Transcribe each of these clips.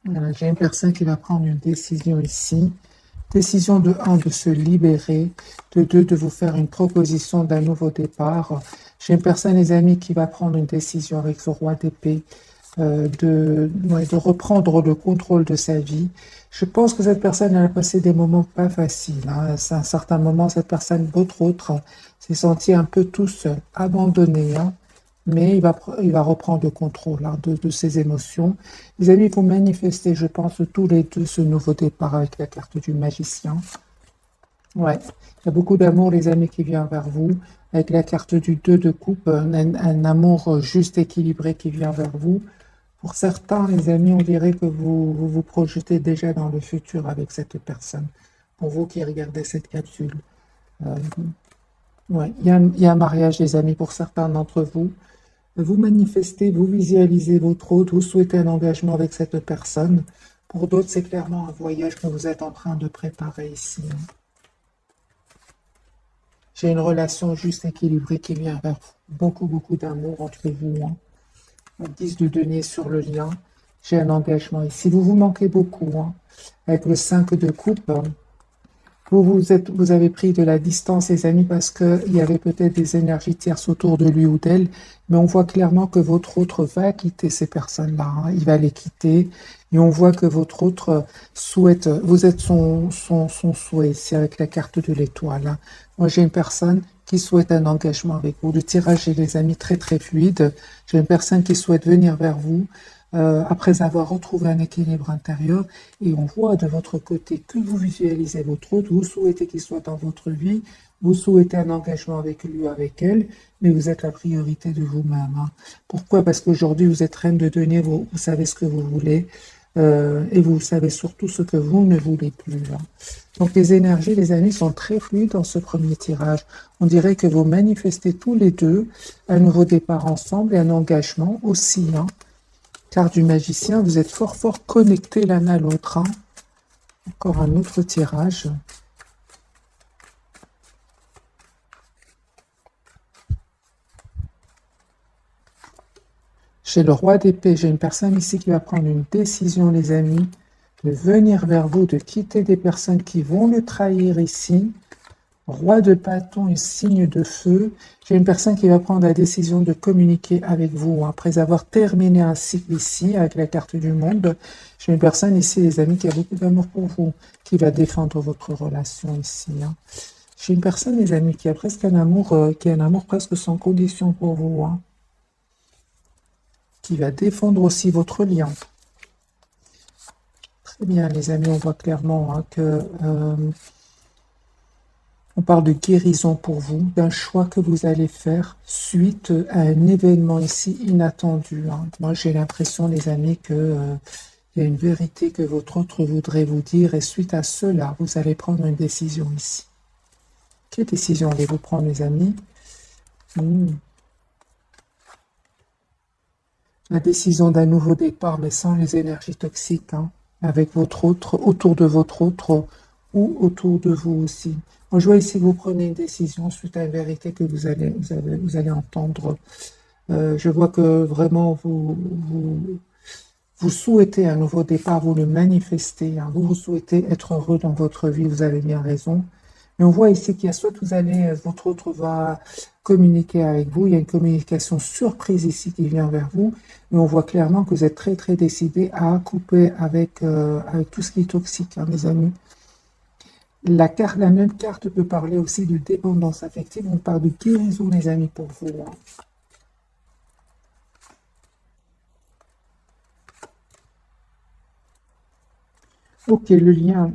Voilà, j'ai une personne qui va prendre une décision ici. Décision de un, de se libérer, de 2, de vous faire une proposition d'un nouveau départ. J'ai une personne, les amis, qui va prendre une décision avec le roi d'épée, de reprendre le contrôle de sa vie. Je pense que cette personne, elle a passé des moments pas faciles, hein. C'est un certain moment, cette personne, votre autre, s'est senti un peu tout seul, abandonné, hein. Mais il va reprendre le contrôle, hein, de ses émotions. Les amis, vous manifestez, je pense, tous les deux ce nouveau départ avec la carte du magicien. Ouais, il y a beaucoup d'amour, les amis, qui vient vers vous. Avec la carte du 2 de coupe, un amour juste équilibré qui vient vers vous. Pour certains, les amis, on dirait que vous projetez déjà dans le futur avec cette personne. Pour vous qui regardez cette capsule. Euh, ouais, il y a un mariage, les amis, pour certains d'entre vous. Vous manifestez, vous visualisez votre hôte, vous souhaitez un engagement avec cette personne. Pour d'autres, c'est clairement un voyage que vous êtes en train de préparer ici. J'ai une relation juste équilibrée qui vient vers vous. Beaucoup, beaucoup d'amour entre vous, hein. 10 de denier sur le lien. J'ai un engagement ici. Vous vous manquez beaucoup, hein. Avec le 5 de coupe, vous avez pris de la distance, les amis, parce qu'il y avait peut-être des énergies tierces autour de lui ou d'elle, mais on voit clairement que votre autre va quitter ces personnes-là, hein. Il va les quitter, et on voit que votre autre souhaite, vous êtes son souhait ici avec la carte de l'étoile, hein. Moi, j'ai une personne qui souhaite un engagement avec vous. Le tirage est, les amis, très très fluide. J'ai une personne qui souhaite venir vers vous après avoir retrouvé un équilibre intérieur. Et on voit de votre côté que vous visualisez votre autre, vous souhaitez qu'il soit dans votre vie, vous souhaitez un engagement avec lui ou avec elle, mais vous êtes la priorité de vous-même, hein. Pourquoi? Parce qu'aujourd'hui, vous êtes reine de denier, vous savez ce que vous voulez, et vous savez surtout ce que vous ne voulez plus, hein. Donc les énergies, les amis, sont très fluides dans ce premier tirage. On dirait que vous manifestez tous les deux un nouveau départ ensemble et un engagement aussi, hein. Car du magicien, vous êtes fort fort connectés l'un à l'autre, hein. Encore un autre tirage. Chez le roi d'épée, j'ai une personne ici qui va prendre une décision, les amis, de venir vers vous, de quitter des personnes qui vont le trahir ici. Roi de bâton et signe de feu. J'ai une personne qui va prendre la décision de communiquer avec vous, hein, après avoir terminé un cycle ici avec la carte du monde. J'ai une personne ici, les amis, qui a beaucoup d'amour pour vous, qui va défendre votre relation ici, hein. J'ai une personne, les amis, qui a presque qui a un amour presque sans condition pour vous, hein, qui va défendre aussi votre lien. Très bien, les amis, on voit clairement, hein, que on parle de guérison pour vous, d'un choix que vous allez faire suite à un événement ici inattendu, hein. Moi, j'ai l'impression, les amis, que il y a une vérité que votre autre voudrait vous dire, et suite à cela, vous allez prendre une décision ici. Quelle décision allez-vous prendre, les amis? La décision d'un nouveau départ, mais sans les énergies toxiques, hein, avec votre autre, autour de votre autre, ou autour de vous aussi. Moi, je vois ici que vous prenez une décision suite à une vérité que vous allez entendre. Je vois que vraiment vous souhaitez un nouveau départ, vous le manifestez, hein. Vous souhaitez être heureux dans votre vie, vous avez bien raison. Mais on voit ici qu'il y a soit votre autre va communiquer avec vous, il y a une communication surprise ici qui vient vers vous, mais on voit clairement que vous êtes très très décidé à couper avec tout ce qui est toxique, hein, mes amis. La même carte peut parler aussi de dépendance affective, on parle de guérison, les amis, pour vous, hein. Ok, le lien,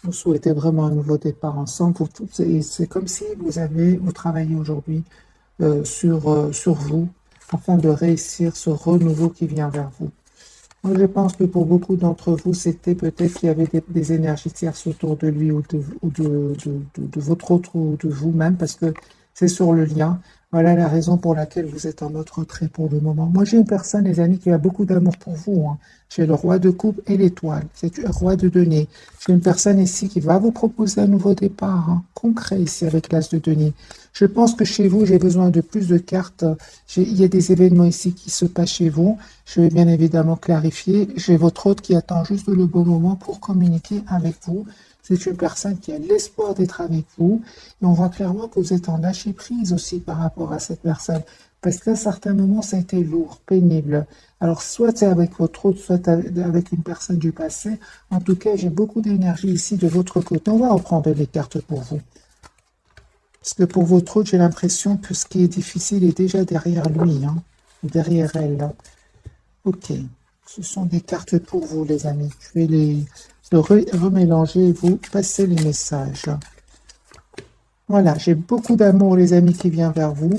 vous souhaitez vraiment un nouveau départ ensemble. C'est comme si vous travaillez aujourd'hui sur vous afin de réussir ce renouveau qui vient vers vous. Moi, je pense que pour beaucoup d'entre vous, c'était peut-être qu'il y avait des énergies tierces autour de lui ou de votre autre ou de vous-même, parce que c'est sur le lien. Voilà la raison pour laquelle vous êtes en mode retrait pour le moment. Moi, j'ai une personne, les amis, qui a beaucoup d'amour pour vous, hein. J'ai le roi de coupe et l'étoile. C'est le roi de denier. J'ai une personne ici qui va vous proposer un nouveau départ, hein, concret ici avec l'as de denier. Je pense que chez vous, j'ai besoin de plus de cartes. Il y a des événements ici qui se passent chez vous. Je vais bien évidemment clarifier. J'ai votre hôte qui attend juste le bon moment pour communiquer avec vous. C'est une personne qui a l'espoir d'être avec vous. Et on voit clairement que vous êtes en lâcher prise aussi par rapport à cette personne. Parce qu'à certains moments, ça a été lourd, pénible. Alors, soit c'est avec votre autre, soit avec une personne du passé. En tout cas, j'ai beaucoup d'énergie ici de votre côté. On va reprendre les cartes pour vous. Parce que pour votre autre, j'ai l'impression que ce qui est difficile est déjà derrière lui, hein, derrière elle. Là. Ok. Ce sont des cartes pour vous, les amis. Je vais les remélanger et vous passer les messages. Voilà, j'ai beaucoup d'amour, les amis, qui vient vers vous.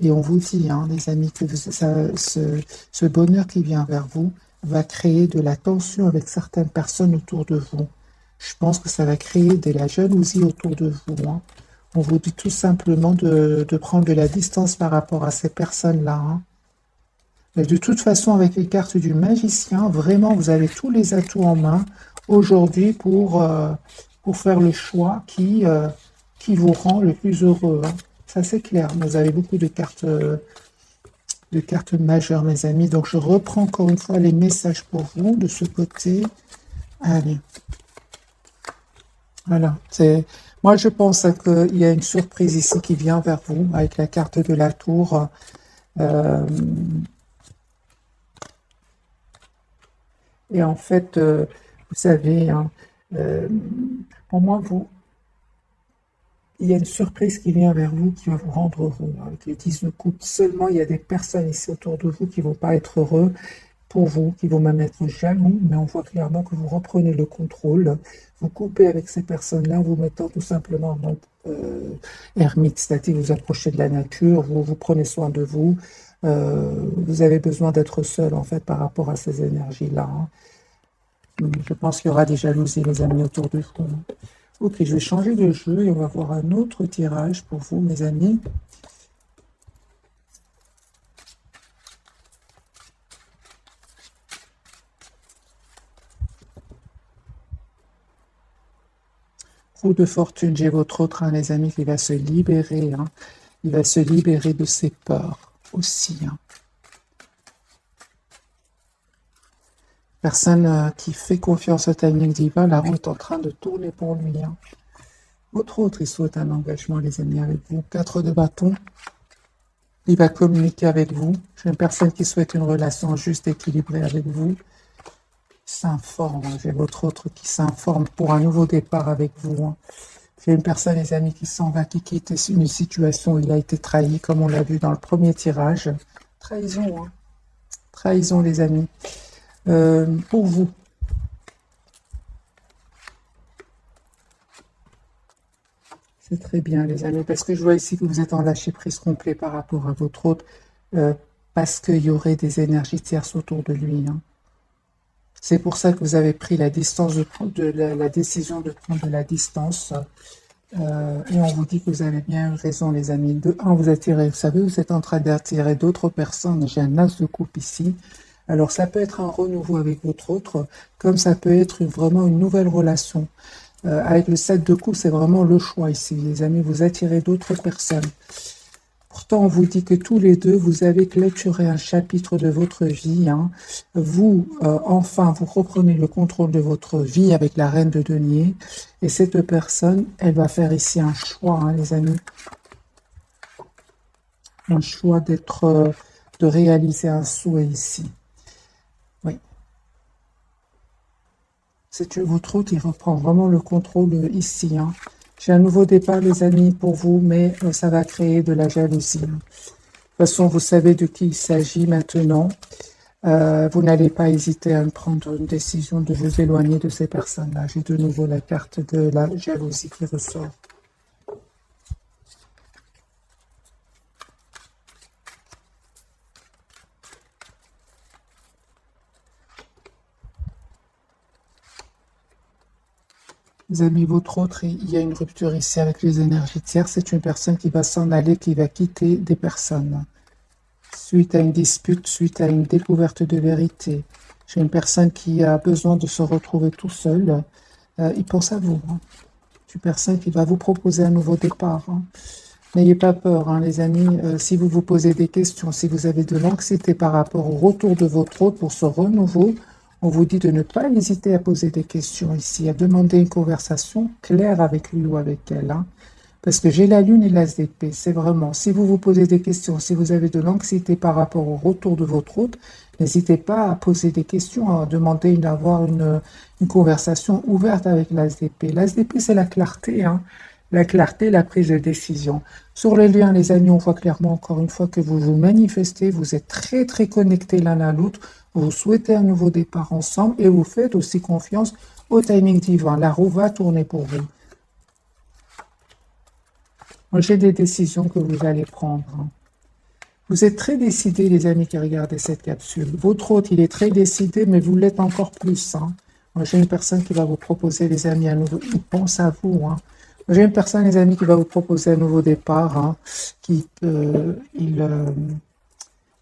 Et on vous dit, hein, les amis, que ce bonheur qui vient vers vous va créer de la tension avec certaines personnes autour de vous. Je pense que ça va créer de la jalousie autour de vous, hein. On vous dit tout simplement de prendre de la distance par rapport à ces personnes-là, hein. Mais de toute façon, avec les cartes du magicien, vraiment, vous avez tous les atouts en main aujourd'hui pour faire le choix qui vous rend le plus heureux, hein. Ça, c'est clair. Vous avez beaucoup de cartes majeures, mes amis. Donc, je reprends encore une fois les messages pour vous de ce côté. Allez. Voilà. Moi, je pense qu'il y a une surprise ici qui vient vers vous avec la carte de la tour. Euh, et en fait, vous savez, hein, euh, pour moi, il y a une surprise qui vient vers vous qui va vous rendre heureux. Avec les 10 de coupe, seulement il y a des personnes ici autour de vous qui ne vont pas être heureux pour vous, qui vont même être jaloux, mais on voit clairement que vous reprenez le contrôle, vous coupez avec ces personnes-là, vous mettant tout simplement en mode ermite, c'est-à-dire vous approchez de la nature, vous prenez soin de vous, vous avez besoin d'être seul en fait par rapport à ces énergies-là, hein. Je pense qu'il y aura des jalousies, les amis, autour de vous. Ok, je vais changer de jeu et on va voir un autre tirage pour vous, mes amis. Roue de fortune, j'ai votre autre, hein, les amis, qui va se libérer, hein. Il va se libérer de ses peurs aussi, hein. Personne qui fait confiance au timing divin, la roue est en train de tourner pour lui, hein. Votre autre, il souhaite un engagement, les amis, avec vous. 4 de bâton. Il va communiquer avec vous. J'ai une personne qui souhaite une relation juste, équilibrée avec vous. S'informe, hein. J'ai votre autre qui s'informe pour un nouveau départ avec vous, hein. J'ai une personne, les amis, qui s'en va, qui quitte une situation où il a été trahi, comme on l'a vu dans le premier tirage. Trahison, hein. Trahison, les amis. Pour vous, c'est très bien, les amis, parce que je vois ici que vous êtes en lâcher-prise complet par rapport à votre autre, parce qu'il y aurait des énergies tierces autour de lui, hein. C'est pour ça que vous avez pris la distance la décision de prendre de la distance. Et on vous dit que vous avez bien eu raison, les amis. De un, vous attirez, vous savez, vous êtes en train d'attirer d'autres personnes. J'ai un as de coupe ici. Alors, ça peut être un renouveau avec votre autre, comme ça peut être vraiment une nouvelle relation. Avec le 7 de coupe, c'est vraiment le choix ici, les amis. Vous attirez d'autres personnes. Pourtant, on vous dit que tous les deux, vous avez clôturé un chapitre de votre vie, hein. Vous, enfin, vous reprenez le contrôle de votre vie avec la reine de denier. Et cette personne, elle va faire ici un choix, hein, les amis. Un choix de réaliser un souhait ici. Oui. C'est votre hôte, il reprend vraiment le contrôle ici, hein. J'ai un nouveau départ, les amis, pour vous, mais ça va créer de la jalousie, hein. De toute façon, vous savez de qui il s'agit maintenant. Vous n'allez pas hésiter à prendre une décision de vous éloigner de ces personnes-là. J'ai de nouveau la carte de la jalousie qui ressort. Les amis, votre autre, il y a une rupture ici avec les énergies tierces. C'est une personne qui va s'en aller, qui va quitter des personnes. Suite à une dispute, suite à une découverte de vérité. J'ai une personne qui a besoin de se retrouver tout seul. Il pense à vous. C'est une personne qui va vous proposer un nouveau départ. N'ayez pas peur, les amis. Si vous vous posez des questions, si vous avez de l'anxiété par rapport au retour de votre hôte pour ce renouveau, on vous dit de ne pas hésiter à poser des questions ici, à demander une conversation claire avec lui ou avec elle. Parce que j'ai la lune et l'as d'épée. C'est vraiment, si vous vous posez des questions, si vous avez de l'anxiété par rapport au retour de votre hôte, n'hésitez pas à poser des questions, à demander d'avoir une conversation ouverte avec l'as d'épée. L'as d'épée, c'est la clarté, la clarté, la prise de décision. Sur les liens, les amis, on voit clairement encore une fois que vous vous manifestez, vous êtes très très connectés l'un à l'autre, vous souhaitez un nouveau départ ensemble et vous faites aussi confiance au timing divin. La roue va tourner pour vous. J'ai des décisions que vous allez prendre. Vous êtes très décidés, les amis qui regardent cette capsule. Votre hôte, il est très décidé, mais vous l'êtes encore plus. J'ai une personne qui va vous proposer, les amis, un nouveau... Il pense à vous. J'ai une personne, les amis, qui va vous proposer un nouveau départ, qui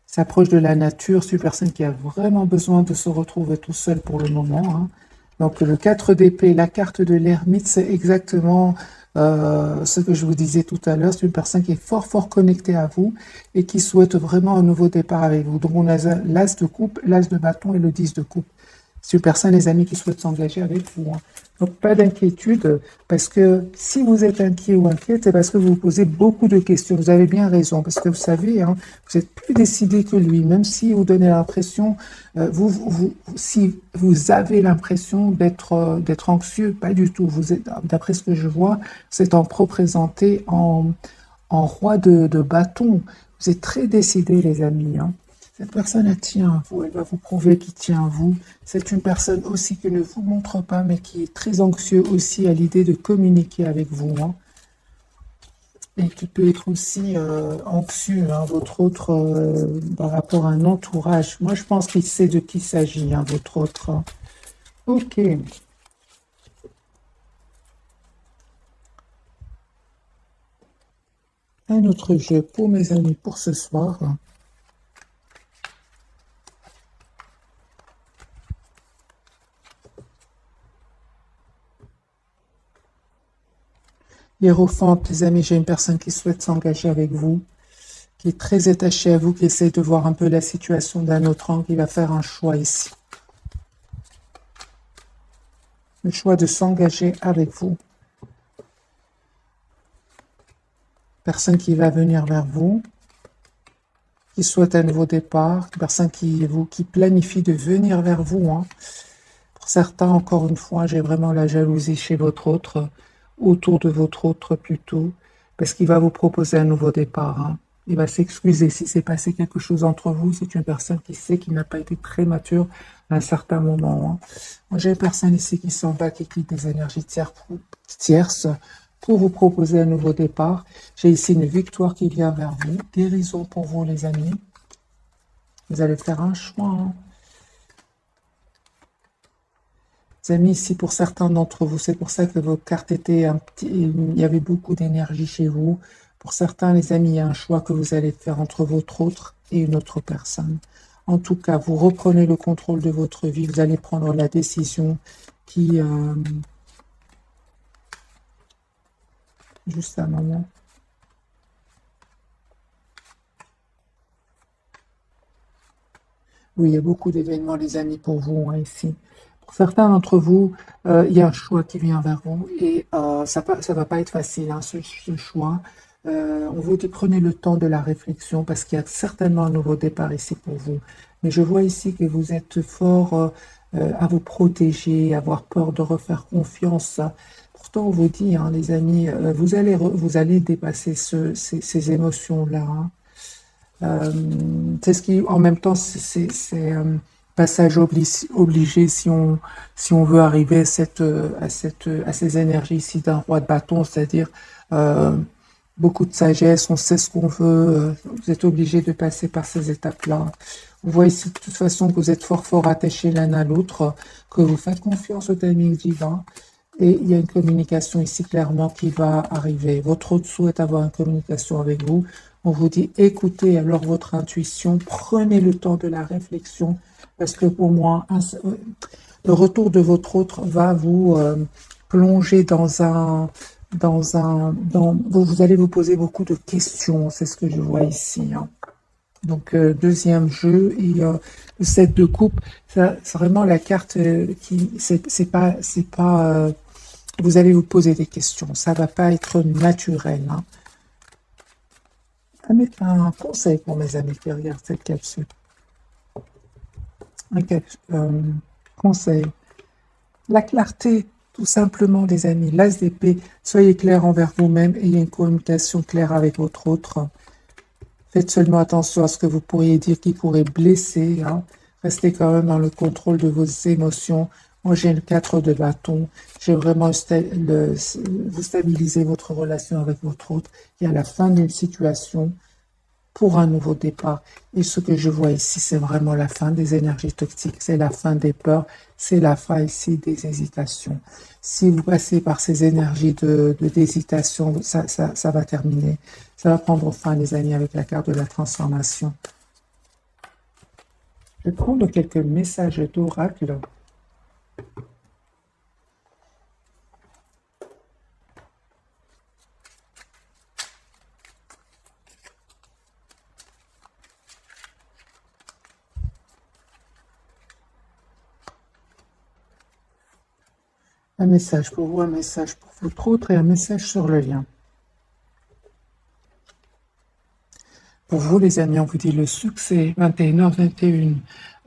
s'approche de la nature. C'est une personne qui a vraiment besoin de se retrouver tout seul pour le moment. Donc, le 4 d'épée, la carte de l'ermite, c'est exactement ce que je vous disais tout à l'heure. C'est une personne qui est fort, fort connectée à vous et qui souhaite vraiment un nouveau départ avec vous. Donc, on a l'as de coupe, l'as de bâton et le 10 de coupe. C'est une personne, les amis, qui souhaite s'engager avec vous. Donc, pas d'inquiétude, parce que si vous êtes inquiet ou inquiète, c'est parce que vous vous posez beaucoup de questions. Vous avez bien raison, parce que vous savez, vous êtes plus décidé que lui, même si vous donnez l'impression, si vous avez l'impression d'être anxieux, pas du tout. Vous êtes, d'après ce que je vois, vous êtes représenté en roi de bâton. Vous êtes très décidé, les amis. Cette personne, elle tient à vous, elle va vous prouver qu'il tient à vous. C'est une personne aussi qui ne vous montre pas, mais qui est très anxieux aussi à l'idée de communiquer avec vous. Et qui peut être aussi anxieux, votre autre, par rapport à un entourage. Moi, je pense qu'il sait de qui il s'agit, votre autre. Ok. Un autre jeu pour mes amis pour ce soir. Hiérophante, les amis, j'ai une personne qui souhaite s'engager avec vous, qui est très attachée à vous, qui essaie de voir un peu la situation d'un autre angle, qui va faire un choix ici. Le choix de s'engager avec vous. Personne qui va venir vers vous, qui souhaite un nouveau départ, personne qui planifie de venir vers vous. Pour certains, encore une fois, j'ai vraiment la jalousie chez votre autre, autour de votre autre plutôt, parce qu'il va vous proposer un nouveau départ. Il va s'excuser si c'est passé quelque chose entre vous. C'est une personne qui sait qu'il n'a pas été très mature à un certain moment. Moi, j'ai une personne ici qui s'en va, qui quitte des énergies tierces pour vous proposer un nouveau départ. J'ai ici une victoire qui vient vers vous. Guérison pour vous, les amis. Vous allez faire un choix. Les amis, ici, pour certains d'entre vous, c'est pour ça que vos cartes étaient il y avait beaucoup d'énergie chez vous. Pour certains, les amis, il y a un choix que vous allez faire entre votre autre et une autre personne. En tout cas, vous reprenez le contrôle de votre vie. Vous allez prendre la décision qui... Juste un moment. Oui, il y a beaucoup d'événements, les amis, pour vous, ici. Pour certains d'entre vous, il y a un choix qui vient vers vous et ça ne va pas être facile, ce choix. On vous dit prenez le temps de la réflexion parce qu'il y a certainement un nouveau départ ici pour vous. Mais je vois ici que vous êtes fort à vous protéger, à avoir peur de refaire confiance. Pourtant, on vous dit, les amis, vous allez dépasser ces émotions-là. C'est ce qui, en même temps, c'est passage obligé si on veut arriver à ces énergies ici d'un roi de bâton, c'est-à-dire beaucoup de sagesse, on sait ce qu'on veut, vous êtes obligé de passer par ces étapes-là. On voit ici de toute façon que vous êtes fort attachés l'un à l'autre, que vous faites confiance au timing divin Et il y a une communication ici clairement qui va arriver. Votre autre souhaite avoir une communication avec vous. On vous dit écoutez alors votre intuition, prenez le temps de la réflexion, parce que pour moi, le retour de votre autre va vous plonger vous allez vous poser beaucoup de questions, c'est ce que je vois ici. Hein. Donc, deuxième jeu, et le 7 de coupe, c'est vraiment la carte qui, vous allez vous poser des questions, ça va pas être naturel. Hein. Un conseil pour mes amis qui regardent cette capsule. Conseil. La clarté, tout simplement, les amis. L'as d'épée, soyez clairs envers vous-même, ayez une communication claire avec votre autre. Faites seulement attention à ce que vous pourriez dire qui pourrait blesser. Hein. Restez quand même dans le contrôle de vos émotions. Moi, j'ai le 4 de bâton. J'ai vraiment vous stabiliser votre relation avec votre autre. Et à la fin d'une situation, pour un nouveau départ. Et ce que je vois ici, c'est vraiment la fin des énergies toxiques. C'est la fin des peurs. C'est la fin ici des hésitations. Si vous passez par ces énergies d'hésitation, ça va terminer. Ça va prendre fin, les amis, avec la carte de la transformation. Je vais prendre quelques messages d'oracle. Un message pour vous, un message pour votre autre et un message sur le lien. Pour vous, les amis, on vous dit le succès, 21h21.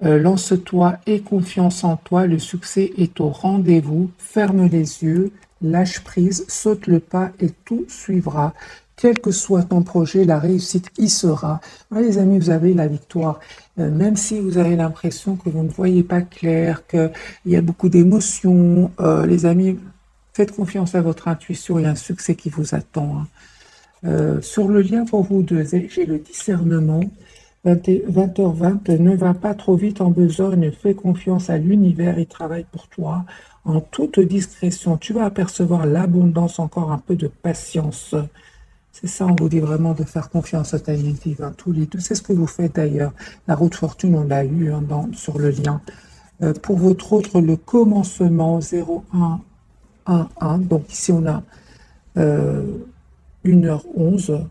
Lance-toi et confiance en toi, le succès est au rendez-vous. Ferme les yeux, lâche prise, saute le pas et tout suivra. Quel que soit ton projet, la réussite y sera. Ouais, les amis, vous avez la victoire. Même si vous avez l'impression que vous ne voyez pas clair, qu'il y a beaucoup d'émotions, les amis, faites confiance à votre intuition, il y a un succès qui vous attend. Hein. Sur le lien pour vous deux, j'ai le discernement. 20h20, ne va pas trop vite en besogne, fais confiance à l'univers, il travaille pour toi. En toute discrétion, tu vas apercevoir l'abondance, encore un peu de patience. C'est ça, on vous dit vraiment de faire confiance au timing divin, tous les deux. C'est ce que vous faites d'ailleurs. La route fortune, on l'a eu hein, sur le lien. Pour votre autre, le commencement 0111. Donc ici, on a 1h11.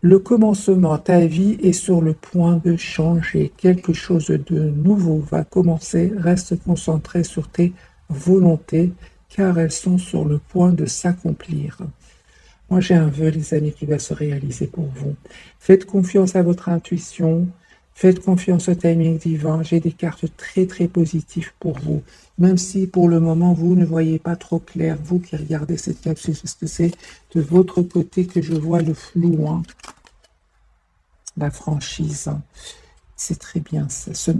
Le commencement, ta vie est sur le point de changer. Quelque chose de nouveau va commencer. Reste concentré sur tes volontés, car elles sont sur le point de s'accomplir. Moi, j'ai un vœu, les amis, qui va se réaliser pour vous. Faites confiance à votre intuition. Faites confiance au timing divin. J'ai des cartes très, très positives pour vous. Même si, pour le moment, vous ne voyez pas trop clair, vous qui regardez cette capsule, parce que c'est de votre côté que je vois le flou, hein. La franchise. C'est très bien.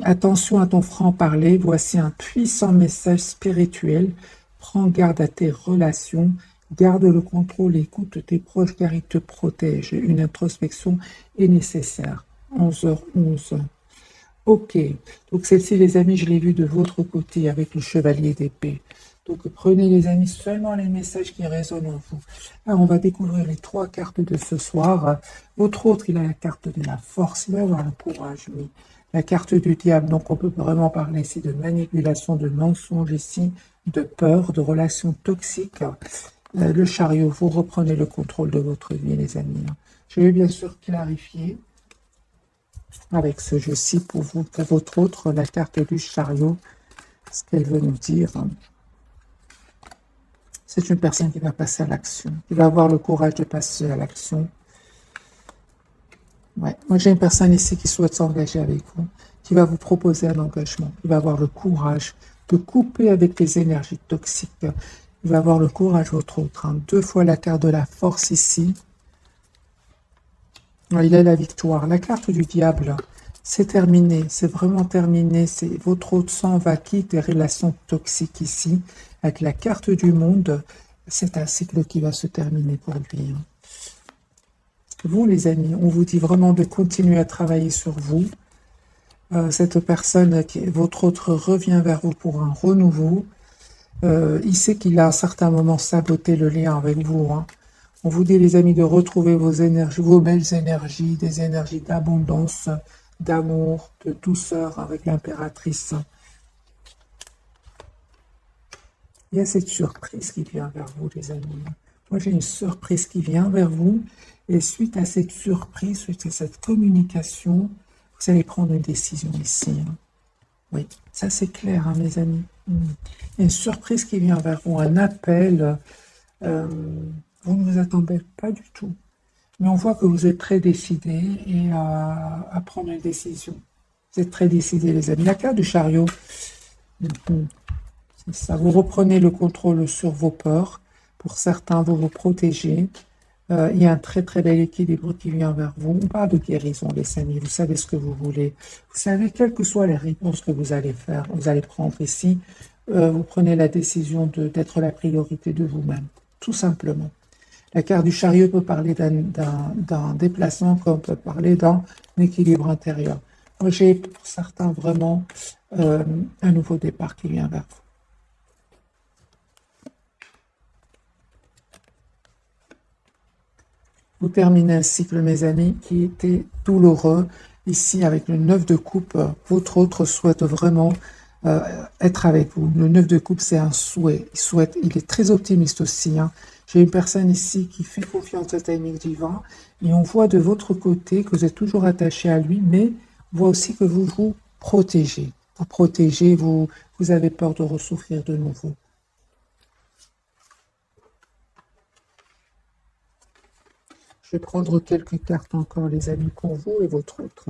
Attention à ton franc-parler. Voici un puissant message spirituel. Prends garde à tes relations. Garde le contrôle, écoute tes proches car ils te protègent. Une introspection est nécessaire. 11h11. Ok, donc celle-ci, les amis, je l'ai vue de votre côté avec le chevalier d'épée. Donc prenez, les amis, seulement les messages qui résonnent en vous. Alors, on va découvrir les 3 cartes de ce soir. Votre autre, il a la carte de la force, il va avoir le courage, lui. La carte du diable, donc on peut vraiment parler ici de manipulation, de mensonge ici, de peur, de relations toxiques. Le chariot, vous reprenez le contrôle de votre vie, les amis. Je vais bien sûr clarifier avec ce jeu-ci pour vous, pour votre autre, la carte du chariot, ce qu'elle veut nous dire. C'est une personne qui va passer à l'action, qui va avoir le courage de passer à l'action. Ouais. Moi, j'ai une personne ici qui souhaite s'engager avec vous, qui va vous proposer un engagement, qui va avoir le courage de couper avec les énergies toxiques. Il va avoir le courage, votre autre. Hein. 2 fois la carte de la force ici. Il a la victoire. La carte du diable, c'est terminé. C'est vraiment terminé. Votre autre sang va quitter des relations toxiques ici. Avec la carte du monde, c'est un cycle qui va se terminer pour lui. Hein. Vous, les amis, on vous dit vraiment de continuer à travailler sur vous. Cette personne, votre autre, revient vers vous pour un renouveau. Il sait qu'il a à un certain moment saboté le lien avec vous, hein. On vous dit, les amis, de retrouver vos énergies, vos belles énergies, des énergies d'abondance, d'amour, de douceur avec l'impératrice. Il y a cette surprise qui vient vers vous, les amis. Moi, j'ai une surprise qui vient vers vous. Et suite à cette surprise, suite à cette communication, vous allez prendre une décision ici, hein. Oui, ça c'est clair, hein, mes amis. Il y a une surprise qui vient vers vous, un appel. euh, vous ne vous attendez pas du tout. Mais on voit que vous êtes très décidé et à prendre une décision. Vous êtes très décidé, les amis. La carte du chariot, c'est ça. Vous reprenez le contrôle sur vos peurs. Pour certains, vous vous protégez. Il y a un très très bel équilibre qui vient vers vous. On parle de guérison, les amis. Vous savez ce que vous voulez. Vous savez, quelles que soient les réponses que vous allez faire, vous allez prendre ici, vous prenez la décision d'être la priorité de vous-même, tout simplement. La carte du chariot peut parler d'un déplacement, comme peut parler d'un équilibre intérieur. Moi, j'ai pour certains vraiment un nouveau départ qui vient vers vous. Vous terminez un cycle, mes amis, qui était douloureux. Ici, avec le 9 de coupe, votre autre souhaite vraiment être avec vous. Le 9 de coupe, c'est un souhait. Il est très optimiste aussi, hein. J'ai une personne ici qui fait confiance au timing divin et on voit de votre côté que vous êtes toujours attaché à lui, mais on voit aussi que vous vous protégez. Vous protégez, vous avez peur de ressouffrir de nouveau. Je vais prendre quelques cartes encore, les amis, pour vous et votre autre.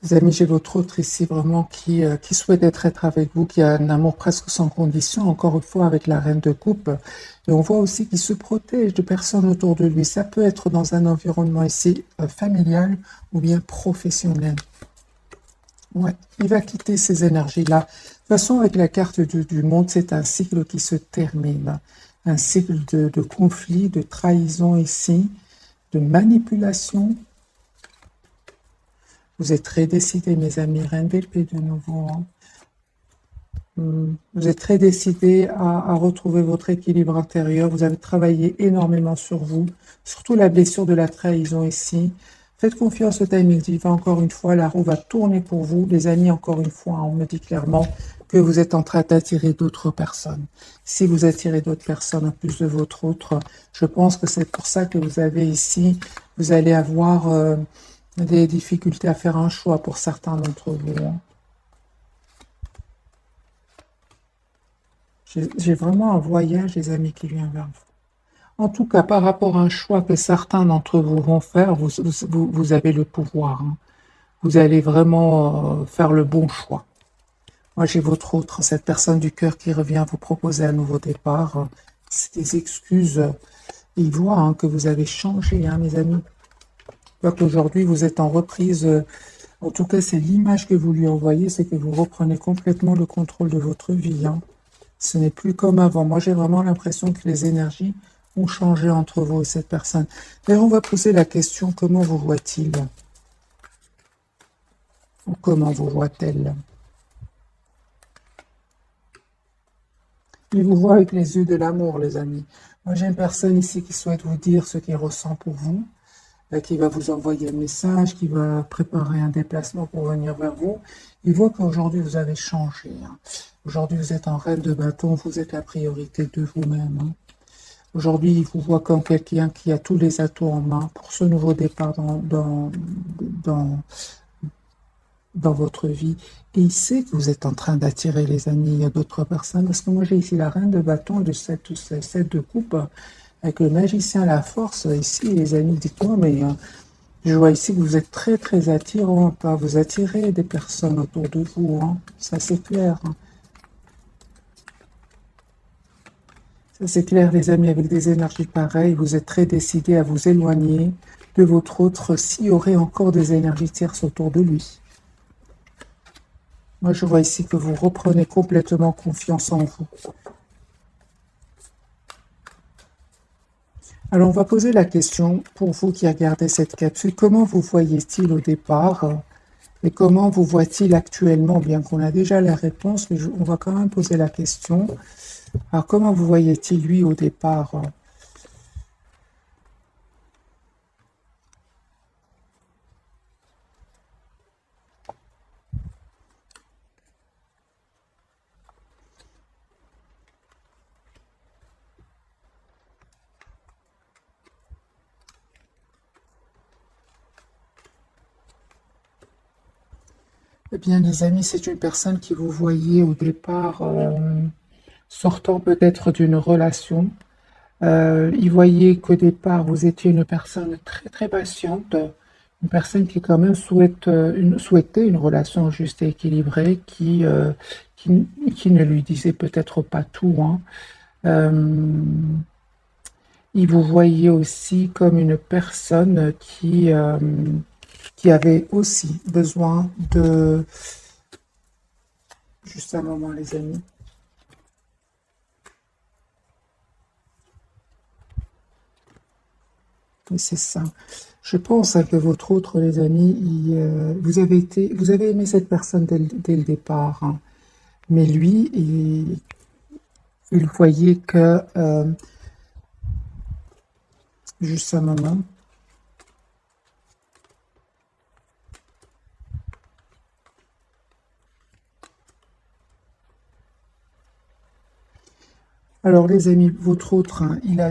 Les amis, j'ai votre autre ici vraiment qui souhaite être avec vous, qui a un amour presque sans condition, encore une fois avec la reine de coupe. Et on voit aussi qu'il se protège de personnes autour de lui. Ça peut être dans un environnement ici familial ou bien professionnel. Ouais, il va quitter ces énergies-là. De toute façon, avec la carte du monde, c'est un cycle qui se termine. Un cycle de conflit, de trahison ici, de manipulation. Vous êtes très décidés, mes amis. Reine d'épée de nouveau, hein. Vous êtes très décidés à retrouver votre équilibre intérieur. Vous avez travaillé énormément sur vous, surtout la blessure de la trahison ici. Faites confiance au timing divin. Encore une fois, la roue va tourner pour vous. Les amis, encore une fois, on me dit clairement que vous êtes en train d'attirer d'autres personnes. Si vous attirez d'autres personnes en plus de votre autre, je pense que c'est pour ça que vous avez ici, vous allez avoir des difficultés à faire un choix pour certains d'entre vous, hein. J'ai vraiment un voyage, les amis, qui vient vers vous. En tout cas, par rapport à un choix que certains d'entre vous vont faire, vous avez le pouvoir, hein. Vous allez vraiment faire le bon choix. Moi, j'ai votre autre, cette personne du cœur qui revient vous proposer un nouveau départ. C'est des excuses. Il voit, hein, que vous avez changé, hein, mes amis. Je vois qu'aujourd'hui, vous êtes en reprise. En tout cas, c'est l'image que vous lui envoyez, c'est que vous reprenez complètement le contrôle de votre vie, hein. Ce n'est plus comme avant. Moi, j'ai vraiment l'impression que les énergies ont changé entre vous et cette personne. D'ailleurs, on va poser la question, comment vous voit-il? Ou comment vous voit-elle? Il vous voit avec les yeux de l'amour, les amis. Moi, j'ai une personne ici qui souhaite vous dire ce qu'il ressent pour vous, qui va vous envoyer un message, qui va préparer un déplacement pour venir vers vous. Il voit qu'aujourd'hui, vous avez changé, hein. Aujourd'hui, vous êtes en reine de bâton, vous êtes la priorité de vous-même, hein. Aujourd'hui, il vous voit comme quelqu'un qui a tous les atouts en main pour ce nouveau départ dans, dans votre vie. Et il sait que vous êtes en train d'attirer, les amis, d'autres personnes. Parce que moi, j'ai ici la reine de bâton, le 7 de coupe, avec le magicien, la force. Ici, les amis, dites-moi, mais je vois ici que vous êtes très, très attirant. Pas vous attirez des personnes autour de vous, hein. Ça, c'est clair, hein. Ça, c'est clair, les amis, avec des énergies pareilles, vous êtes très décidés à vous éloigner de votre autre s'il y aurait encore des énergies tierces autour de lui. Moi, je vois ici que vous reprenez complètement confiance en vous. Alors, on va poser la question, pour vous qui regardez cette capsule, comment vous voyez-t-il au départ et comment vous voit-il actuellement, bien qu'on a déjà la réponse, mais on va quand même poser la question. Alors, comment vous voyez-t-il lui au départ? Eh bien, les amis, c'est une personne qui vous voyait au départ sortant peut-être d'une relation. Il voyait qu'au départ, vous étiez une personne très très patiente, une personne qui quand même souhaitait une relation juste et équilibrée, qui ne lui disait peut-être pas tout, hein. Euh, il vous voyait aussi comme une personne qui avait aussi besoin de... Juste un moment, les amis. Oui, c'est ça. Je pense que votre autre, les amis, vous avez aimé cette personne dès le départ, hein. Mais lui, il voyait que, juste un moment, alors les amis, votre autre, hein, il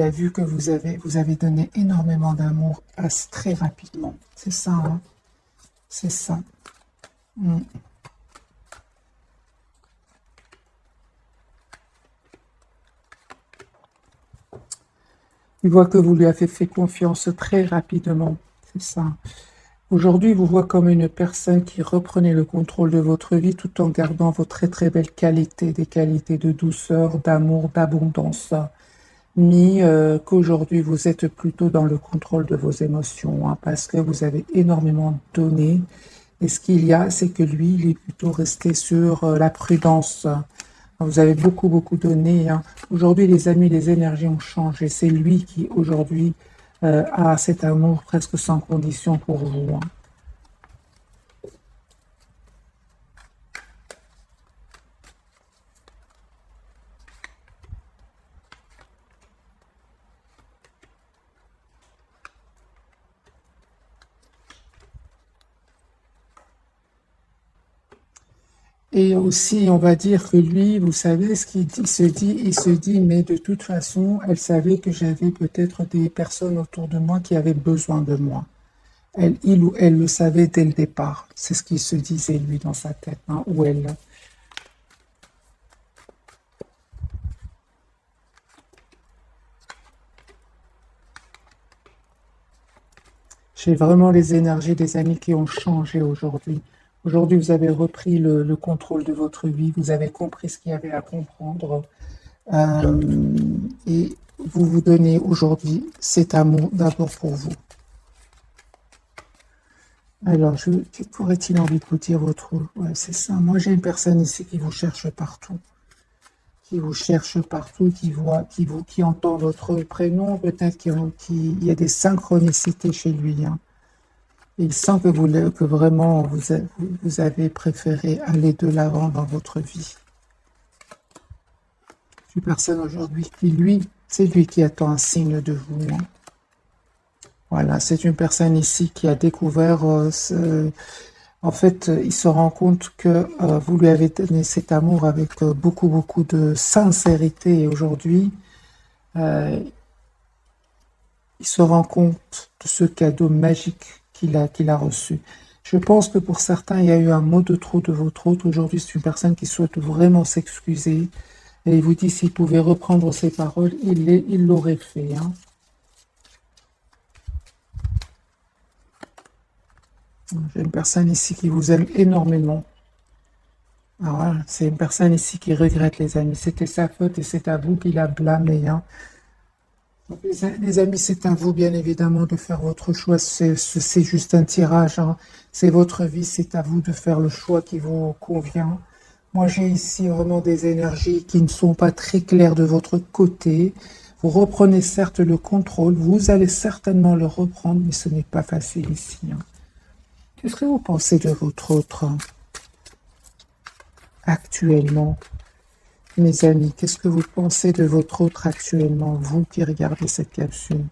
a vu que vous avez donné énormément d'amour très rapidement. C'est ça, hein, c'est ça. Mm. Il voit que vous lui avez fait confiance très rapidement. C'est ça. Aujourd'hui, il vous voit comme une personne qui reprenait le contrôle de votre vie tout en gardant vos très très belles qualités, des qualités de douceur, d'amour, d'abondance. Mais qu'aujourd'hui, vous êtes plutôt dans le contrôle de vos émotions, hein, parce que vous avez énormément donné. Et ce qu'il y a, c'est que lui, il est plutôt resté sur la prudence. Vous avez beaucoup, beaucoup donné, hein. Aujourd'hui, les amis, les énergies ont changé. C'est lui qui, aujourd'hui, a cet amour presque sans condition pour vous, hein. Et aussi, on va dire que lui, vous savez, ce qu'il dit, il se dit, mais de toute façon, elle savait que j'avais peut-être des personnes autour de moi qui avaient besoin de moi. Il ou elle le savait dès le départ. C'est ce qu'il se disait, lui, dans sa tête, hein, ou elle. J'ai vraiment les énergies des amis qui ont changé aujourd'hui. Aujourd'hui, vous avez repris le contrôle de votre vie, vous avez compris ce qu'il y avait à comprendre, euh, et vous vous donnez aujourd'hui cet amour d'abord pour vous. Alors, que pourrait-il envie de vous dire votre... Ouais, c'est ça. Moi, j'ai une personne ici qui vous cherche partout. Qui vous cherche partout, qui entend votre prénom. Peut-être qu'il y a des synchronicités chez lui, hein. Il sent que, que vraiment vous avez préféré aller de l'avant dans votre vie. Une personne aujourd'hui qui, lui, c'est lui qui attend un signe de vous, hein. Voilà, c'est une personne ici qui a découvert en fait, il se rend compte que vous lui avez donné cet amour avec beaucoup, beaucoup de sincérité. Et aujourd'hui, euh, il se rend compte de ce cadeau magique qu'il a reçu. Je pense que pour certains, il y a eu un mot de trop de votre autre. Aujourd'hui, c'est une personne qui souhaite vraiment s'excuser. Et il vous dit s'il pouvait reprendre ses paroles, il l'aurait fait, hein. J'ai une personne ici qui vous aime énormément. Alors, voilà, c'est une personne ici qui regrette, les amis. C'était sa faute et c'est à vous qu'il a blâmé, hein. Donc, les amis, c'est à vous, bien évidemment, de faire votre choix. C'est juste un tirage, hein. C'est votre vie, c'est à vous de faire le choix qui vous convient. Moi, j'ai ici vraiment des énergies qui ne sont pas très claires de votre côté. Vous reprenez certes le contrôle, vous allez certainement le reprendre, mais ce n'est pas facile ici, hein. Qu'est-ce que vous pensez de votre autre, hein, actuellement? Mes amis, qu'est-ce que vous pensez de votre autre actuellement, vous qui regardez cette capsule?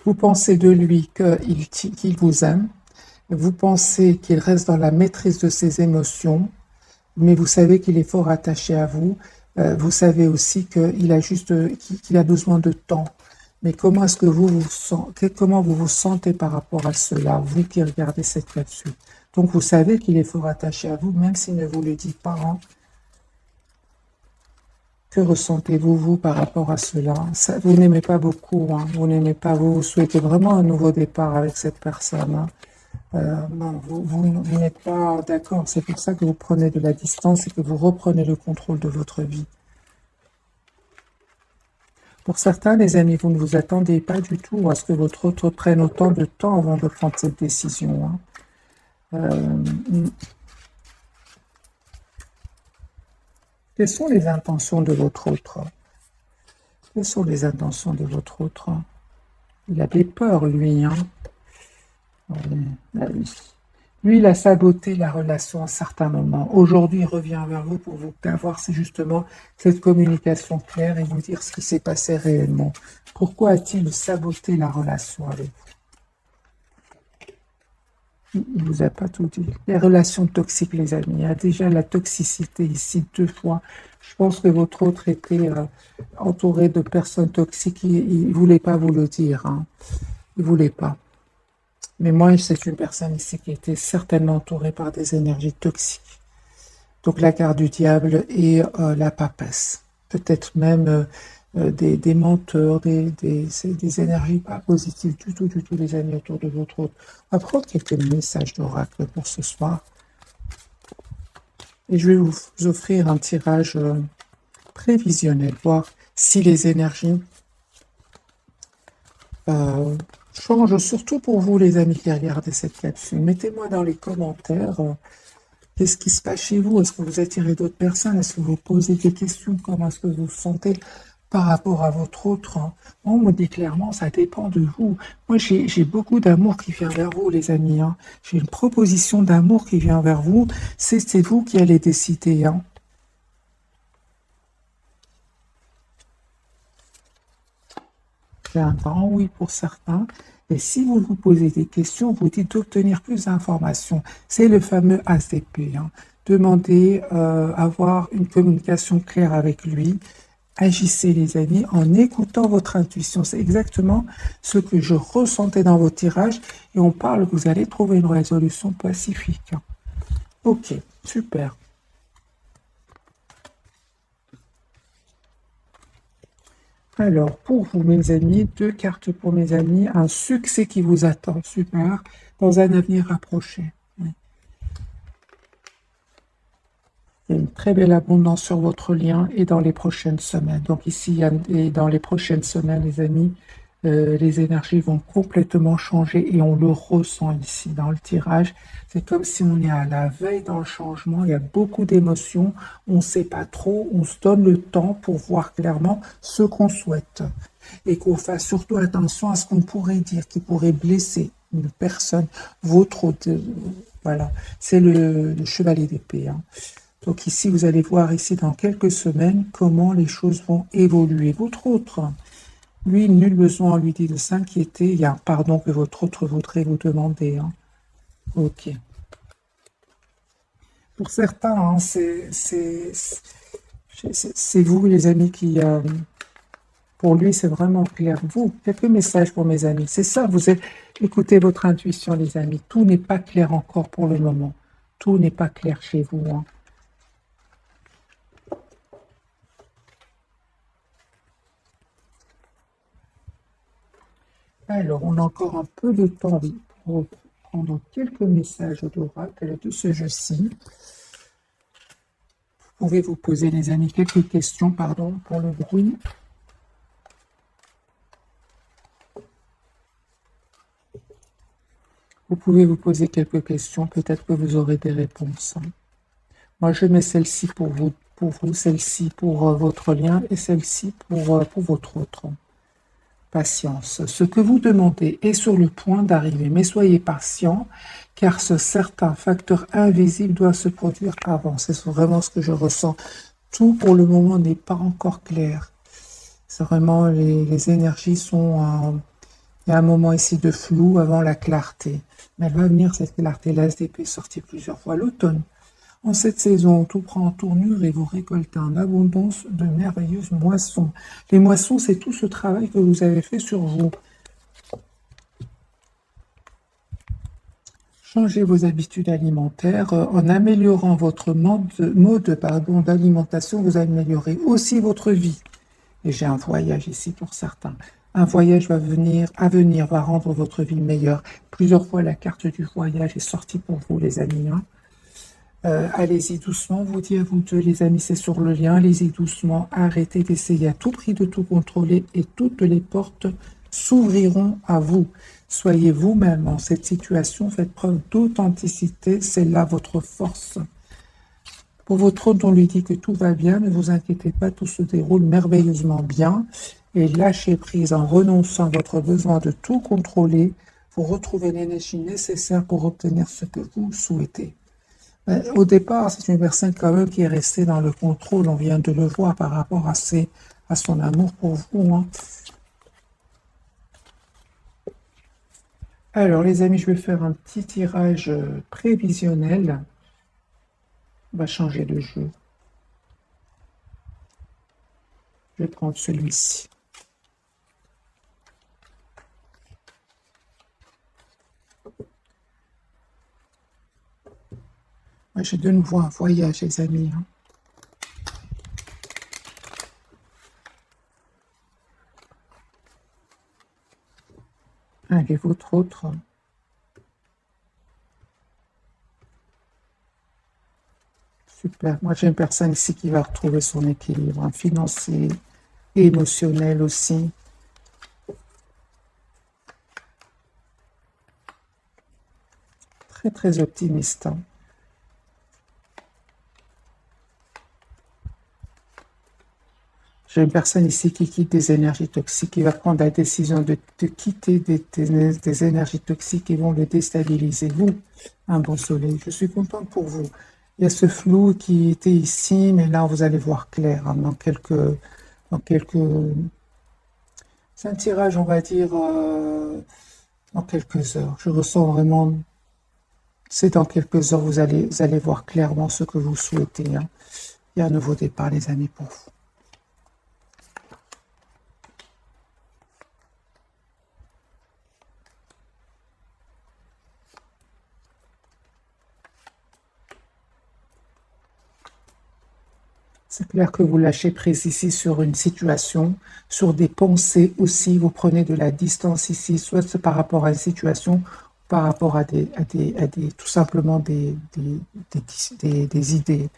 Vous pensez de lui qu'il vous aime, vous pensez qu'il reste dans la maîtrise de ses émotions, mais vous savez qu'il est fort attaché à vous. Vous savez aussi qu'il a besoin de temps. Mais comment est-ce que comment vous vous sentez par rapport à cela, vous qui regardez cette capsule? Donc vous savez qu'il est fort attaché à vous, même s'il ne vous le dit pas, hein. Que ressentez-vous, vous, par rapport à cela? Vous n'aimez pas beaucoup, hein. Vous n'aimez pas, vous souhaitez vraiment un nouveau départ avec cette personne, hein. Non, vous n'êtes pas d'accord. C'est pour ça que vous prenez de la distance et que vous reprenez le contrôle de votre vie. Pour certains, les amis, vous ne vous attendez pas du tout à ce que votre autre prenne autant de temps avant de prendre cette décision, hein. Quelles sont les intentions de votre autre? Quelles sont les intentions de votre autre? Il a des peurs, lui, hein. Ah oui. Lui, il a saboté la relation à certains moments. Aujourd'hui, il revient vers vous pour vous avoir justement cette communication claire et vous dire ce qui s'est passé réellement. Pourquoi a-t-il saboté la relation avec vous? Il ne vous a pas tout dit. Les relations toxiques, les amis. Il y a déjà la toxicité ici 2 fois. Je pense que votre autre était entouré de personnes toxiques. Il ne voulait pas vous le dire, hein. Il ne voulait pas. Mais moi, c'est une personne ici qui était certainement entourée par des énergies toxiques. Donc la carte du diable et la papesse. Peut-être même des menteurs, c'est des énergies pas positives du tout, les amis, autour de votre autre. On va prendre quelques messages d'oracle pour ce soir. Et je vais vous offrir un tirage prévisionnel, voir si les énergies changent, surtout pour vous, les amis qui regardez cette capsule. Mettez-moi dans les commentaires. Qu'est-ce qui se passe chez vous? Est-ce que vous attirez d'autres personnes? Est-ce que vous posez des questions? Comment est-ce que vous vous sentez par rapport à votre autre, hein? On me dit clairement, ça dépend de vous. Moi, j'ai beaucoup d'amour qui vient vers vous, les amis, hein. J'ai une proposition d'amour qui vient vers vous. C'est vous qui allez décider, hein. C'est un grand oui pour certains. Et si vous vous posez des questions, vous dites d'obtenir plus d'informations. C'est le fameux ACP, hein. Demandez avoir une communication claire avec lui. Agissez, les amis, en écoutant votre intuition. C'est exactement ce que je ressentais dans vos tirages. Et on parle que vous allez trouver une résolution pacifique. Ok, super. Alors, pour vous, mes amis, 2 cartes pour mes amis, un succès qui vous attend, super, dans un avenir rapproché. Il y a une très belle abondance sur votre lien et dans les prochaines semaines. Donc ici, et dans les prochaines semaines, les amis, les énergies vont complètement changer et on le ressent ici dans le tirage. C'est comme si on est à la veille dans le changement. Il y a beaucoup d'émotions. On ne sait pas trop. On se donne le temps pour voir clairement ce qu'on souhaite. Et qu'on fasse surtout attention à ce qu'on pourrait dire, qui pourrait blesser une personne, votre autre. Voilà, c'est le chevalier d'épée, hein. Donc ici, vous allez voir ici dans quelques semaines comment les choses vont évoluer. Votre autre, lui, nul besoin, on lui dit de s'inquiéter. Il y a un pardon que votre autre voudrait vous demander, hein. Ok. Pour certains, hein, c'est vous, les amis, qui... pour lui, c'est vraiment clair. Vous, quelques messages pour mes amis. C'est ça, écoutez votre intuition, les amis. Tout n'est pas clair encore pour le moment. Tout n'est pas clair chez vous, hein. Alors, on a encore un peu de temps pour prendre quelques messages d'oracle de ce jeu-ci. Vous pouvez vous poser, les amis, quelques questions, pardon, pour le bruit. Vous pouvez vous poser quelques questions, peut-être que vous aurez des réponses. Moi, je mets celle-ci pour vous, celle-ci pour votre lien et celle-ci pour votre autre. Patience. Ce que vous demandez est sur le point d'arriver, mais soyez patient, car ce certain facteur invisible doit se produire avant. C'est vraiment ce que je ressens. Tout pour le moment n'est pas encore clair. C'est vraiment les énergies sont... il y a un moment ici de flou avant la clarté. Mais elle va venir cette clarté. L'ASDP est sortie plusieurs fois l'automne. En cette saison, tout prend en tournure et vous récoltez en abondance de merveilleuses moissons. Les moissons, c'est tout ce travail que vous avez fait sur vous. Changez vos habitudes alimentaires. En améliorant votre mode d'alimentation, vous améliorez aussi votre vie. Et j'ai un voyage ici pour certains. Un voyage à venir va rendre votre vie meilleure. Plusieurs fois, la carte du voyage est sortie pour vous, les amis. Allez-y doucement, vous dites à vous deux, les amis, c'est sur le lien. Allez-y doucement, arrêtez d'essayer à tout prix de tout contrôler et toutes les portes s'ouvriront à vous. Soyez vous-même en cette situation, faites preuve d'authenticité, c'est là votre force. Pour votre autre, on lui dit que tout va bien, ne vous inquiétez pas, tout se déroule merveilleusement bien. Et lâchez prise en renonçant à votre besoin de tout contrôler, vous retrouvez l'énergie nécessaire pour obtenir ce que vous souhaitez. Au départ, c'est une personne quand même qui est restée dans le contrôle, on vient de le voir par rapport à son amour pour vous. Hein. Alors les amis, je vais faire un petit tirage prévisionnel. On va changer de jeu. Je vais prendre celui-ci. J'ai de nouveau un voyage, les amis. Hein. Allez, votre autre. Super. Moi, j'ai une personne ici qui va retrouver son équilibre hein, financier et émotionnel aussi. Très, très optimiste. Hein. J'ai une personne ici qui quitte des énergies toxiques, qui va prendre la décision de quitter des énergies toxiques qui vont le déstabiliser. Vous, un bon soleil, je suis contente pour vous. Il y a ce flou qui était ici, mais là, vous allez voir clair hein, dans quelques... C'est un tirage, on va dire, dans quelques heures. Je ressens vraiment... C'est dans quelques heures, vous allez voir clairement ce que vous souhaitez. Hein. Il y a un nouveau départ, les amis, pour vous. C'est clair que vous lâchez prise ici sur une situation, sur des pensées aussi. Vous prenez de la distance ici, soit par rapport à une situation, par rapport à tout simplement des idées.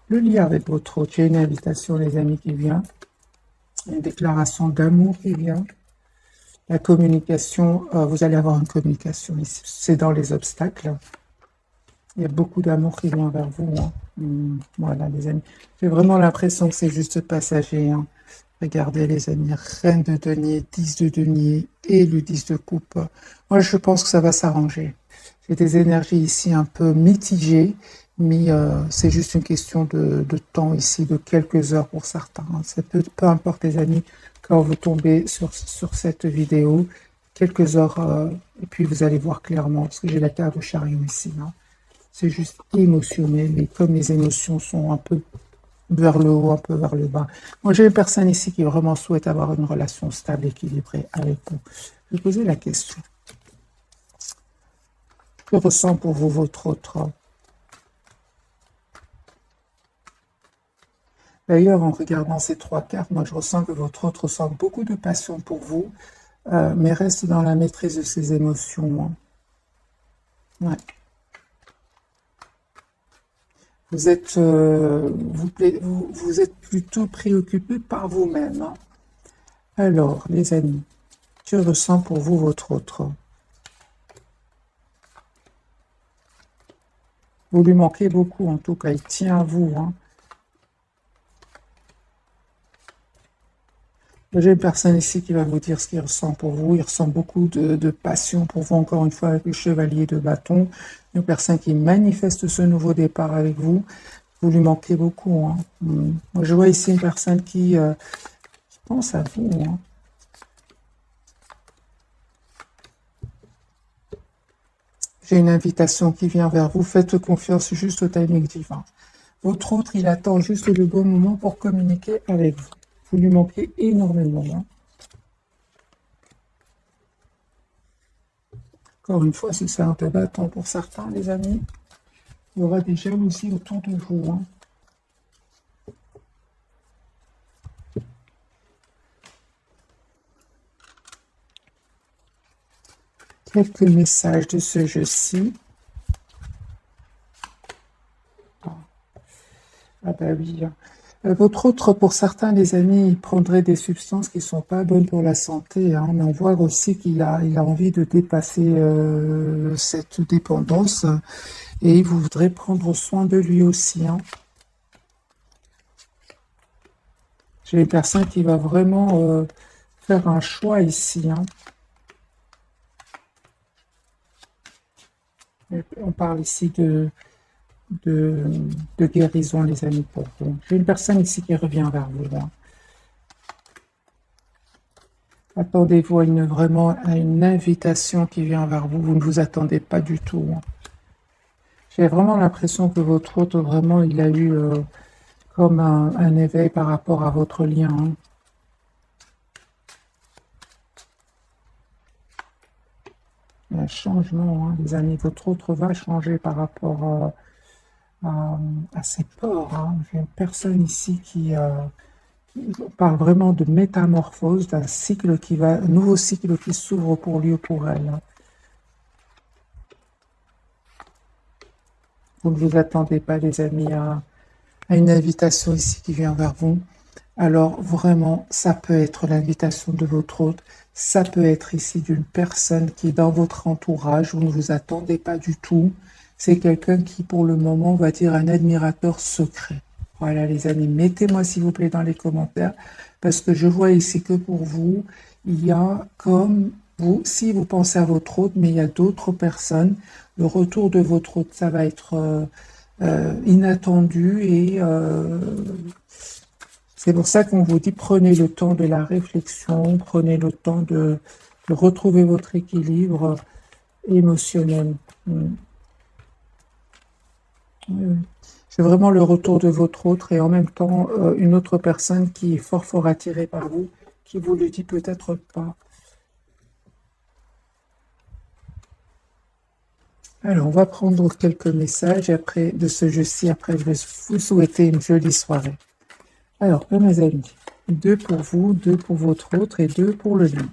Le lien avec votre autre, il y a une invitation, les amis, qui vient. Une déclaration d'amour qui vient. La communication, vous allez avoir une communication ici. C'est dans les obstacles. Il y a beaucoup d'amour qui vient vers vous. Hein. Voilà, les amis. J'ai vraiment l'impression que c'est juste passager. Hein. Regardez, les amis. Reine de denier, 10 de denier et le 10 de coupe. Moi, je pense que ça va s'arranger. J'ai des énergies ici un peu mitigées, mais c'est juste une question de temps ici, de quelques heures pour certains. Hein. Peu importe, les amis, quand vous tombez sur cette vidéo, quelques heures, et puis vous allez voir clairement, parce que j'ai la carte de chariot ici. Hein. C'est juste émotionnel, et comme les émotions sont un peu vers le haut, un peu vers le bas. Moi, j'ai une personne ici qui vraiment souhaite avoir une relation stable, équilibrée avec vous. Je vais poser la question. Que ressent pour vous votre autre? D'ailleurs, en regardant ces trois cartes, moi, je ressens que votre autre ressent beaucoup de passion pour vous. mais reste dans la maîtrise de ses émotions. Hein. Ouais. Vous êtes, vous êtes plutôt préoccupé par vous-même. Hein. Alors, les amis, que ressent pour vous votre autre? Vous lui manquez beaucoup, en tout cas, il tient à vous. Hein. J'ai une personne ici qui va vous dire ce qu'il ressent pour vous. Il ressent beaucoup de passion pour vous, encore une fois, avec le chevalier de bâton. Une personne qui manifeste ce nouveau départ avec vous. Vous lui manquez beaucoup. Hein. Moi, je vois ici une personne qui pense à vous. Hein. J'ai une invitation qui vient vers vous. Faites confiance juste au timing divin. Votre autre, il attend juste le bon moment pour communiquer avec vous. Vous lui manquez énormément. Hein. Encore une fois, c'est un de bâton pour certains, les amis. Il y aura des jalousies autour de vous. Hein. Quelques messages de ce jeu-ci. Ah bah oui. Votre autre, pour certains, les amis, il prendrait des substances qui ne sont pas bonnes pour la santé. Hein, mais on voit aussi qu'il il a envie de dépasser cette dépendance et il voudrait prendre soin de lui aussi. Hein. J'ai une personne qui va vraiment faire un choix ici. Hein. On parle ici de guérison, les amis, pour vous. J'ai une personne ici qui revient vers vous. Hein. Attendez-vous vraiment à une invitation qui vient vers vous. Vous ne vous attendez pas du tout. Hein. J'ai vraiment l'impression que votre hôte, vraiment, il a eu comme un éveil par rapport à votre lien. Hein. Un changement, hein, les amis. Votre autre va changer par rapport à ses peurs. Hein. J'ai une personne ici qui parle vraiment de métamorphose, d'un cycle qui va, un nouveau cycle qui s'ouvre pour lui ou pour elle. Hein. Vous ne vous attendez pas, les amis, à une invitation ici qui vient vers vous. Alors vraiment, ça peut être l'invitation de votre hôte, ça peut être ici d'une personne qui est dans votre entourage, vous ne vous attendez pas du tout. C'est quelqu'un qui, pour le moment, va dire un admirateur secret. Voilà, les amis, mettez-moi s'il vous plaît dans les commentaires, parce que je vois ici que pour vous, il y a comme vous, si vous pensez à votre hôte, mais il y a d'autres personnes, le retour de votre hôte, ça va être inattendu et c'est pour ça qu'on vous dit prenez le temps de la réflexion, prenez le temps de retrouver votre équilibre émotionnel. C'est vraiment le retour de votre autre et en même temps une autre personne qui est fort attirée par vous, qui vous le dit peut-être pas. Alors, on va prendre quelques messages après de ce jeu-ci. Après, je vais vous souhaiter une jolie soirée. Alors, mes amis, 2 pour vous, 2 pour votre autre et 2 pour le lion.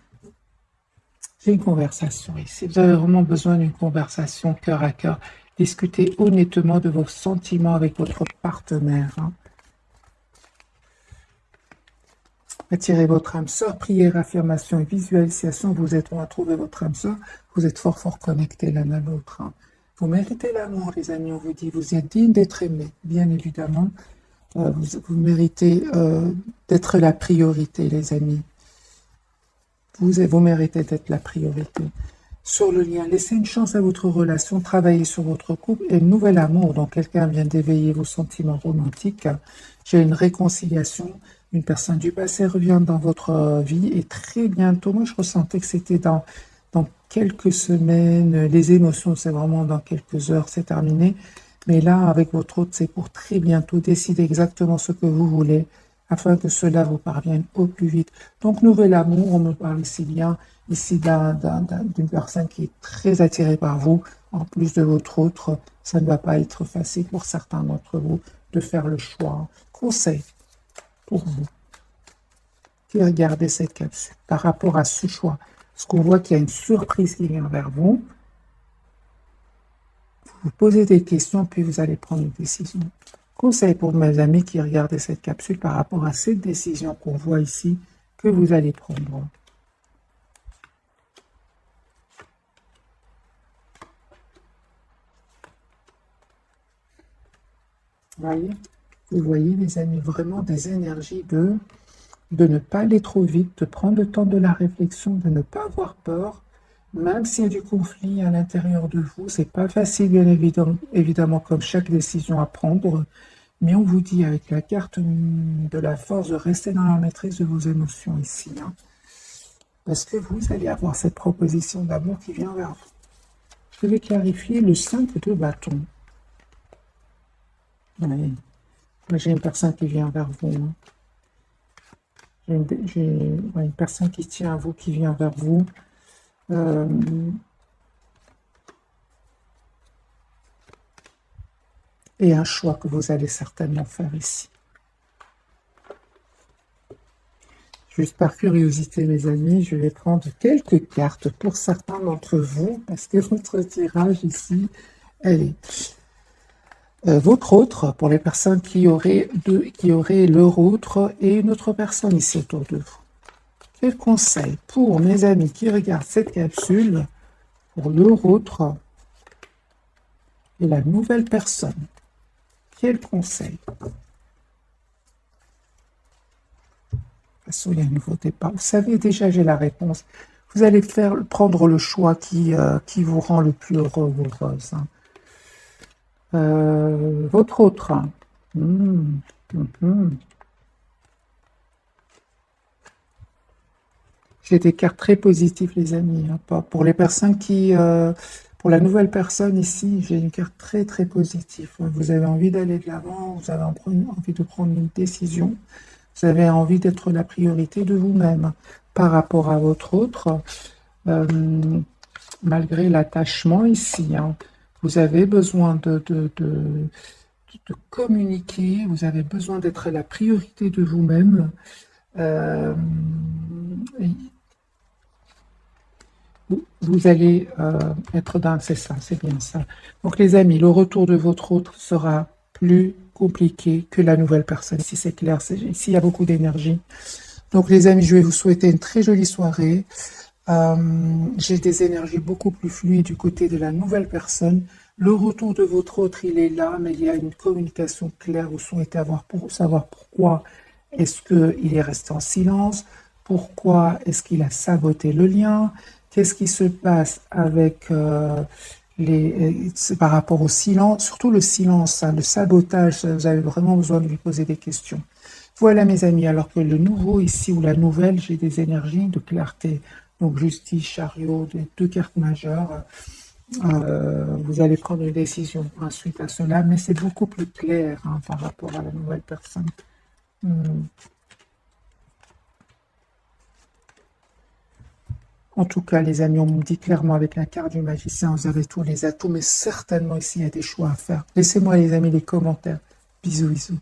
J'ai une conversation ici. Vous avez vraiment besoin d'une conversation cœur à cœur. Discutez honnêtement de vos sentiments avec votre partenaire. Hein. Attirez votre âme sœur, prière, affirmation et visualisation. Vous êtes bon à trouver votre âme sœur. Vous êtes fort connectés l'un à l'autre. Hein. Vous méritez l'amour, les amis. On vous dit, vous êtes digne d'être aimé, bien évidemment. Vous méritez d'être la priorité, les amis. Vous méritez d'être la priorité. Sur le lien, laissez une chance à votre relation, travaillez sur votre couple et nouvel amour. Donc, quelqu'un vient d'éveiller vos sentiments romantiques. J'ai une réconciliation. Une personne du passé revient dans votre vie et très bientôt, moi je ressentais que c'était dans quelques semaines. Les émotions, c'est vraiment dans quelques heures, c'est terminé. Mais là, avec votre hôte, c'est pour très bientôt. Décidez exactement ce que vous voulez afin que cela vous parvienne au plus vite. Donc, nouvel amour, on me parle ici bien, ici d'une personne qui est très attirée par vous. En plus de votre autre, ça ne va pas être facile pour certains d'entre vous de faire le choix. Conseil pour vous qui regardez cette capsule par rapport à ce choix. Parce qu'on voit qu'il y a une surprise qui vient vers vous. Vous posez des questions, puis vous allez prendre une décision. Conseil pour mes amis qui regardent cette capsule par rapport à cette décision qu'on voit ici, que vous allez prendre. Vous voyez, les amis, vraiment des énergies de ne pas aller trop vite, de prendre le temps de la réflexion, de ne pas avoir peur, même s'il y a du conflit à l'intérieur de vous. C'est pas facile, bien évidemment, comme chaque décision à prendre, mais on vous dit avec la carte de la force de rester dans la maîtrise de vos émotions ici. Hein, parce que vous allez avoir cette proposition d'amour qui vient vers vous. Je vais clarifier le 5 de bâton. Oui. J'ai une personne qui vient vers vous. Hein. J'ai une personne qui tient à vous, qui vient vers vous. Et un choix que vous allez certainement faire ici. Juste par curiosité, mes amis, je vais prendre quelques cartes pour certains d'entre vous, parce que votre tirage ici, elle est... votre autre, pour les personnes qui auraient leur autre et une autre personne ici autour de vous. Quel conseil pour mes amis qui regardent cette capsule, pour leur autre et la nouvelle personne? Quel conseil? De toute façon, il y a un nouveau départ. Vous savez, déjà, j'ai la réponse. Vous allez prendre le choix qui vous rend le plus heureux ou heureuse. Hein. Votre autre. J'ai des cartes très positives, les amis. Hein. Pour les personnes qui... pour la nouvelle personne ici, j'ai une carte très, très positive. Vous avez envie d'aller de l'avant, vous avez envie de prendre une décision. Vous avez envie d'être la priorité de vous-même par rapport à votre autre. Malgré l'attachement ici, hein, vous avez besoin de communiquer, vous avez besoin d'être la priorité de vous-même. Vous allez être dans... C'est ça, c'est bien ça. Donc les amis, le retour de votre autre sera plus compliqué que la nouvelle personne. Ici, c'est clair, ici, il y a beaucoup d'énergie. Donc les amis, je vais vous souhaiter une très jolie soirée. J'ai des énergies beaucoup plus fluides du côté de la nouvelle personne. Le retour de votre autre, il est là, mais il y a une communication claire. Vous souhaitez avoir pour savoir pourquoi est-ce qu'il est resté en silence, pourquoi est-ce qu'il a saboté le lien, qu'est-ce qui se passe avec par rapport au silence, surtout le silence, hein, le sabotage, vous avez vraiment besoin de lui poser des questions. Voilà mes amis, alors que le nouveau ici ou la nouvelle, j'ai des énergies de clarté. Donc justice, chariot, deux cartes majeures. Vous allez prendre une décision ensuite à cela, mais c'est beaucoup plus clair hein, par rapport à la nouvelle personne. En tout cas, les amis, on me dit clairement avec la carte du magicien, vous avez tous les atouts, mais certainement ici, il y a des choix à faire. Laissez-moi, les amis, les commentaires. Bisous, bisous.